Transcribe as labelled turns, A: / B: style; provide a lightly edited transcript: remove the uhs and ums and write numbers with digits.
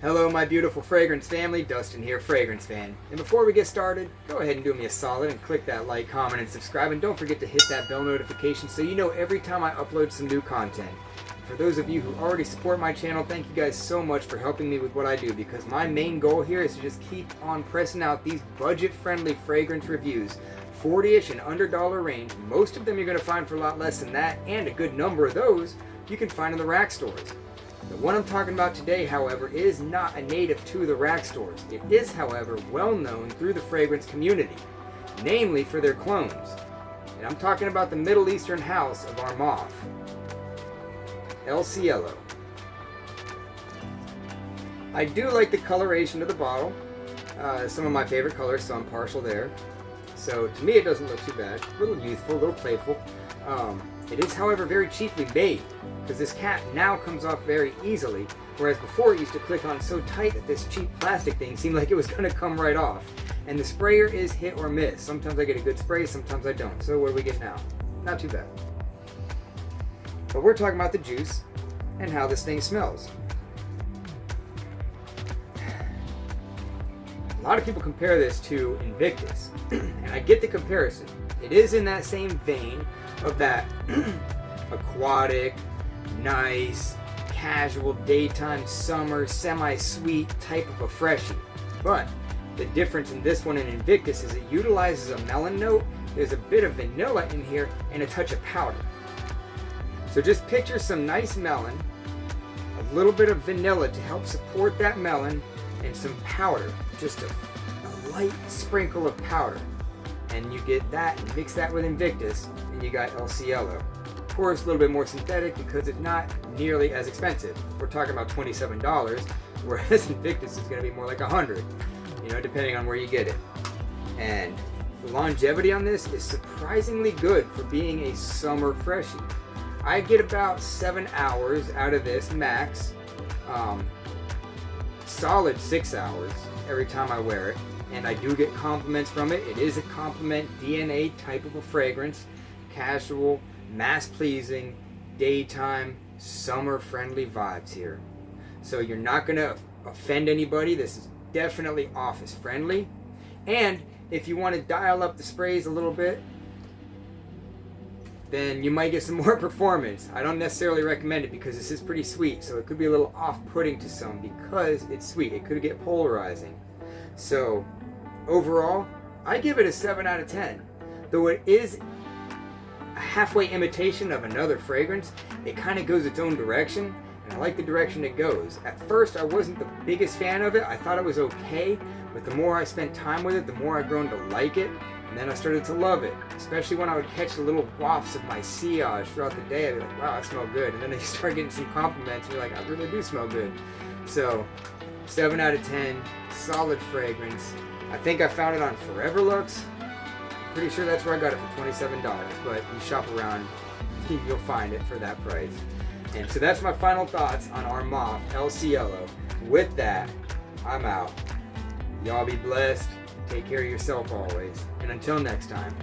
A: Hello my beautiful fragrance family, Dustin here, Fragrance Fan. And before we get started, go ahead and do me a solid and click that like, comment, and subscribe. And don't forget to hit that bell notification so you know every time I upload some new content. For those of you who already support my channel, thank you guys so much for helping me with what I do, because my main goal here is to just keep on pressing out these budget-friendly fragrance reviews. 40-ish and under dollar range. Most of them you're going to find for a lot less than that, and a good number of those you can find in the rack stores. The one I'm talking about today, however, is not a native to the rack stores. It is, however, well known through the fragrance community, namely for their clones. And I'm talking about the Middle Eastern house of Armaf El Cielo. I do like the coloration of the bottle. Some of my favorite colors, so I'm partial there. So to me it doesn't look too bad. A little youthful, a little playful. It is, however, very cheaply made, because this cap now comes off very easily, whereas before it used to click on so tight that this cheap plastic thing seemed like it was going to come right off. And the sprayer is hit or miss. Sometimes I get a good spray, sometimes I don't. So what do we get now? Not too bad. But we're talking about the juice and how this thing smells. A lot of people compare this to Invictus, and I get the comparison. It is in that same vein of that aquatic, nice, casual, daytime, summer, semi-sweet type of a freshie. But the difference in this one and Invictus is it utilizes a melon note, there's a bit of vanilla in here, and a touch of powder. So just picture some nice melon, a little bit of vanilla to help support that melon, and some powder, just a light sprinkle of powder. And you get that and mix that with Invictus, and you got El Cielo. Of course, a little bit more synthetic because it's not nearly as expensive. We're talking about $27, whereas Invictus is going to be more like $100, depending on where you get it. And the longevity on this is surprisingly good for being a summer freshie. I get about 7 hours out of this max, solid 6 hours every time I wear it. And I do get compliments from it. It is a compliment DNA type of a fragrance. Casual, mass-pleasing, daytime, summer-friendly vibes here. So you're not going to offend anybody. This is definitely office-friendly. And if you want to dial up the sprays a little bit, then you might get some more performance. I don't necessarily recommend it because this is pretty sweet. So it could be a little off-putting to some because it's sweet. It could get polarizing. So overall, I give it a 7 out of 10. Though it is a halfway imitation of another fragrance, it kind of goes its own direction, and I like the direction it goes. At first, I wasn't the biggest fan of it. I thought it was okay, but the more I spent time with it, the more I've grown to like it, and then I started to love it, especially when I would catch the little wafts of my sillage throughout the day. I'd be like, wow, I smell good. And then you start getting some compliments, and you're like, I really do smell good. So 7 out of 10, solid fragrance. I think I found it on Forever Looks. Pretty sure that's where I got it for $27, but you shop around, you'll find it for that price. And so that's my final thoughts on Armaf El Cielo. With that, I'm out. Y'all be blessed. Take care of yourself always. And until next time,